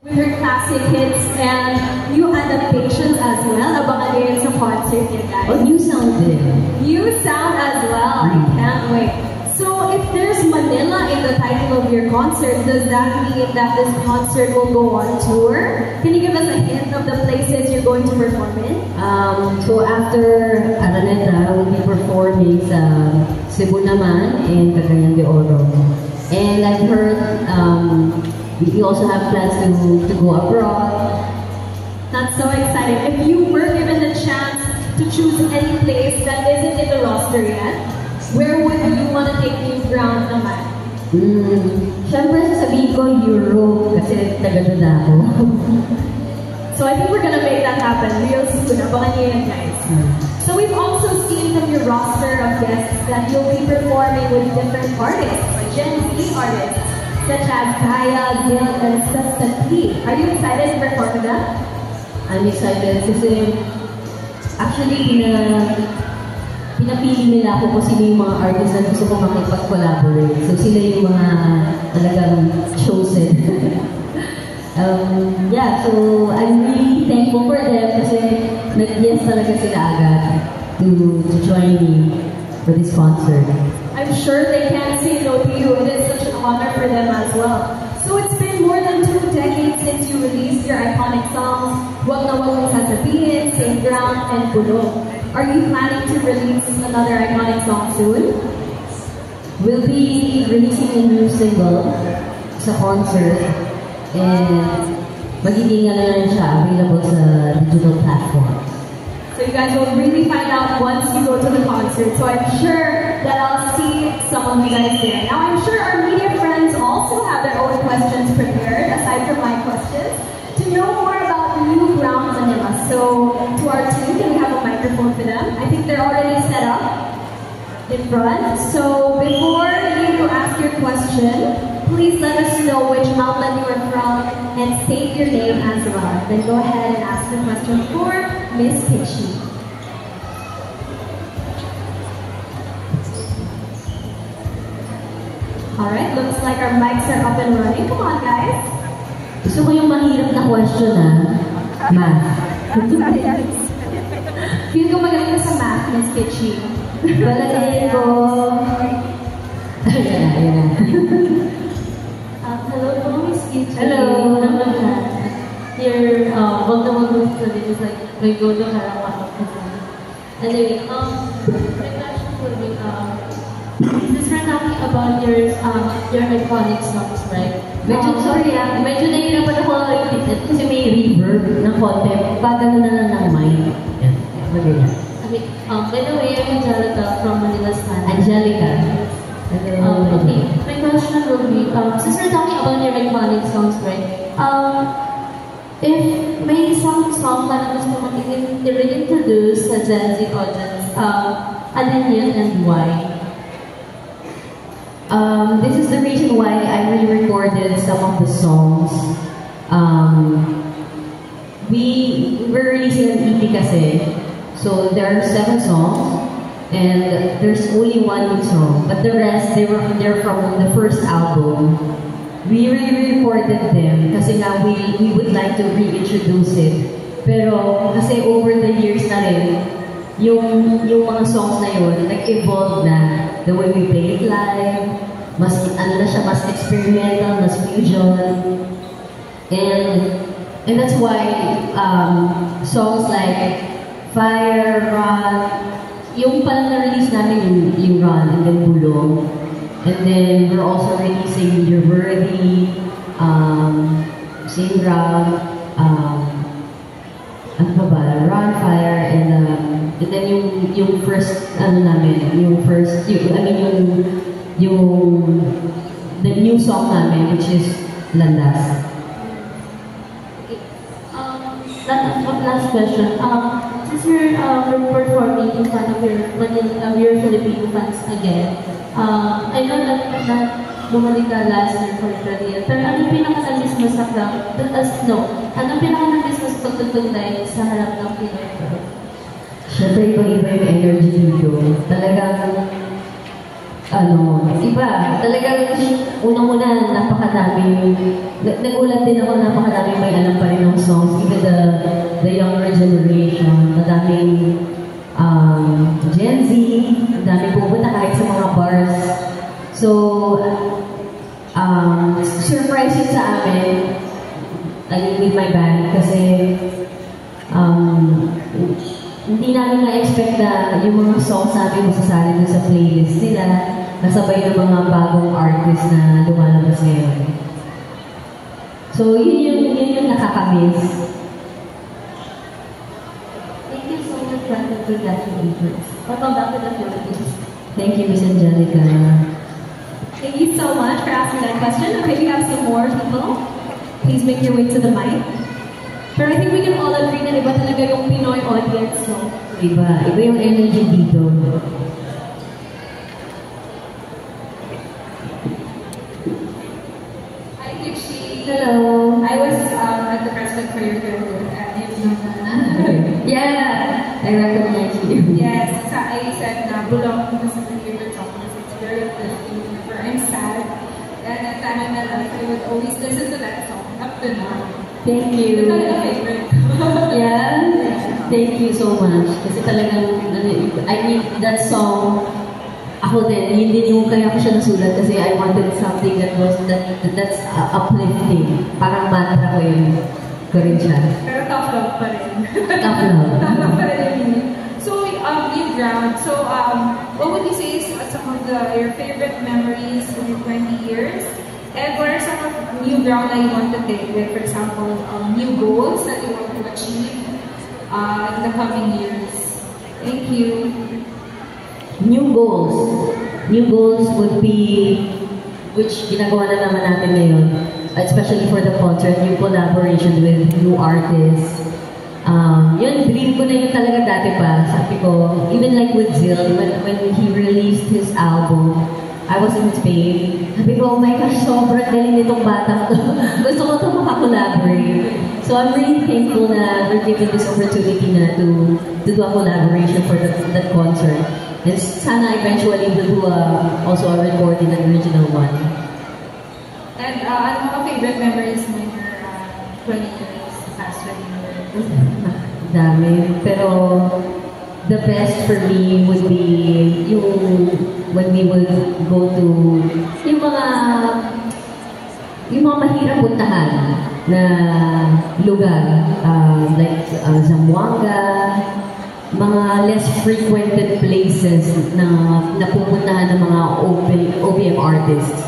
With her classic hits and new adaptations as well. Abangan niyo yun sa concert niya, guys. Oh, new sound din. New sound as well. I can't wait. So, if there's Manila in the title of your concert, does that mean that this concert will go on tour? Can you give us a hint of the places you're going to perform in? So after Araneta, we'll be performing sa Cebu naman and Cagayan de Oro. And I've heard we also have plans to go abroad. That's so exciting. If you were given the chance to choose any place that isn't in the roster yet, where would you want to take New Ground naman? Siyempre sasabihin ko Europe kasi taga-doon ako. So I think we're gonna make that happen real soon. Abangan niyo yan, guys. So we've also seen from your roster of guests that you'll be performing with different artists, Gen Z artists, such as Kaya, Zil, and Substance P. Are you excited to perform with them? I'm excited kasi actually pinapili nila ako kung sino yung mga artists na gusto ko makipag-collaborate. So sila yung mga talagang chosen. Yeah, so I'm really thankful for them kasi nag-yes talaga sila agad to join me for this concert. I'm sure they can't say no to you. It is such an honor for them as well. So it's been more than 2 decades since you released your iconic songs, Wag Na Wag Mong Sasabihin, Same Ground, and Bulong. Are you planning to release another iconic song soon? We'll be releasing a new single sa concert and magiging siya available sa digital platform. So you guys will really find out once you go to the concert. So I'm sure that I'll see some of you guys there. Now I'm sure our media friends also have their own questions prepared, aside from my questions, to know more about New Ground Manila. So to our team, can we have a microphone for them? I think they're already set up in front. So before you ask your question, please let us know which outlet you are from and state your name as well. Then go ahead and ask the question for Miss Pitchy. Alright, looks like our mics are up and running. Come on, guys. Gusto ko yung mahirap na question math. Feel ko magaling ka sa math, Miss Pitchy. Palagay ko. Ayan. Hello, Miss Kitchi. Hello. Your Wag Na Wag Mong Sasabihin is like my go-to karaoke. Anyway, my question would be, since we're talking about your iconic songs, right? Medyo nahihirapan ako ipitit kasi may reverb ng konti. Pagano na lang ng mic. Maganda. Okay, by the way, I'm Angelica from Manila Spanish. Angelica. Okay, my question would be, since we're talking about your iconic songs, right? If may isang song na gusto mo i-reintroduce sa Gen Z audience, alin yun and why? This is the reason why I re-recorded some of the songs. We're releasing an EP kasi, so there are 7 songs. And there's only 1 new song, but the rest, they're from the first album. We re-recorded them kasi nga we would like to reintroduce it. Pero kasi over the years na rin, yung mga songs na yun, nag-evolve na the way we play it live, mas mas experimental, mas fusion. And that's why songs like Fire, Run, yung palang na-release namin yung Run and then Bulong. And then we're also releasing You're Worthy, Same Ground, ano pa ba? Run, Fire, and then yung first, the new song namin, which is Landas. Last question. Since you're performing in front of your Filipino fans again, I know that bumalik ka last year for Korea, pero ano yung pinaka-na-miss mo sa crowd? Ano yung pinaka-na-miss mo sa pagtutugtay sa harap ng Pinoy crowd? Siyempre, iba-iba yung energy dito. Talagang Iba. Talagang unang-una, napakadami. Nagulat din ako, napakadami may alam pa rin ng songs. Even the younger generation, madaming Gen Z, dami pupunta kahit sa mga bars. So, surprising sa amin, with my band, kasi hindi namin na-expect na yung mga songs namin masasali dun sa playlist nila, nasabay ng mga bagong artist na lumalabas ngayon. So, yun yung nakakamiss. Thank you so much for the congratulations. Welcome back to the Philippines. Thank you, Miss Angelica. Thank you so much for asking that question. Okay, we have some more people. Please make your way to the mic. But I think we can all agree na iba talaga yung Pinoy audience, no? Iba yung energy dito. Hi, Dixie. Hello. I was at the press for your girl, Yeah, I recognize you. Yes, I said na bulong ko sa favorite song because it's very uplifting. Whenever I'm sad and at time in my life, I would always listen to that song up to now. Thank you. It's like a favorite. Yeah? Thank you so much. Kasi talagang, I mean, that song, ako din, yun din yung kaya ko siya nasulat kasi I wanted something that's uplifting. Parang mantra ko yun. Ko rin siya. Pero tough love pa rin. Tough love. Tough love pa rin. So, you ground. So, what would you say is some of your favorite memories in your 20 years? And what are some of new ground that you want to take? Like, for example, new goals that you want to achieve in the coming years? Thank you. New goals. New goals would be, which ginagawa na naman natin ngayon, especially for the concert, new collaboration with new artists. Yun, dream ko na yun talaga dati pa. Sabi ko, even like with Zil, when he released his album, I was in Spain. Sabi ko, oh my gosh, sobrang galing nitong bata to. Gusto ko ito makakollaborate. So I'm really thankful na we're given this opportunity na to do a collaboration for that concert. And sana eventually we'll do also a recording, an original one. And ano mga favorite memories mo in your 20 years, past 20 years? Dami. Pero the best for me would be yung when we would go to yung mga mahirap puntahan na lugar. Like Zamboanga, mga less frequented places na napupuntahan ng mga OPM artists.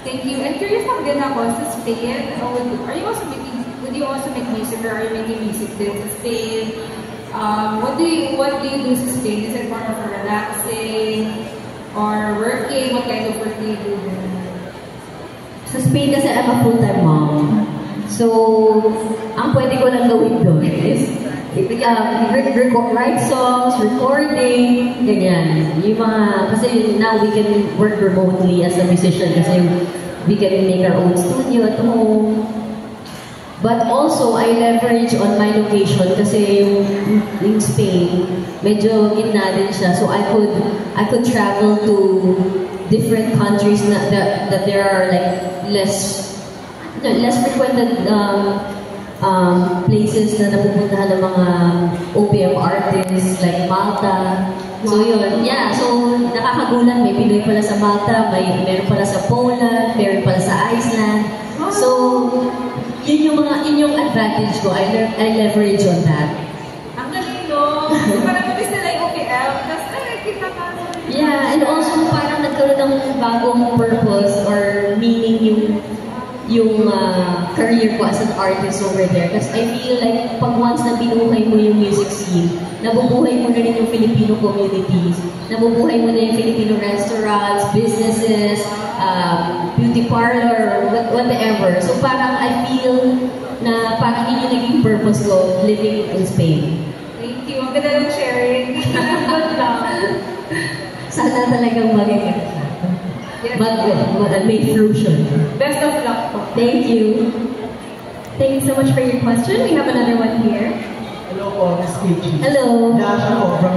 Thank you. And curious lang din ako, sa Spain, would you also make music or are you making music din sa Spain? What do you do sa Spain? Is it more of a relaxing or working? What kind of work do you do? Sa Spain kasi I'm a full-time mom. So, ang pwede ko lang gawin doon is write songs, recording, ganyan. Yung mga, kasi now we can work remotely as a musician kasi we can make our own studio at home. But also, I leverage on my location kasi yung Spain, medyo gitna din siya. So I could travel to different countries that there are like less frequented places na napupuntahan ng mga OPM artists like Malta. So yun, yeah. So nakakagulat, may Pinoy pala sa Malta, meron pala sa Poland, meron pala sa Iceland. So yun yung advantage ko. I leverage on that. Ang galing, no? So parang nabis nila yung OPM, tapos kita ka. Yeah, and also parang nagkaroon ng bagong purpose or meaning yung career ko as an artist over there. Kasi I feel like pag once na binuhay mo yung music scene, nabubuhay mo na rin yung Filipino communities, nabubuhay mo na yung Filipino restaurants, businesses, beauty parlor, whatever. So parang I feel na parang yun yung naging purpose ko living in Spain. Thank you. Ang ganda ng sharing. Good luck. Sana talagang maging Yes. may fruition. Best of luck po. Thank you. Thank you so much for your question. We have another one here. Hello po, Miss KG. Hello. Dash ako from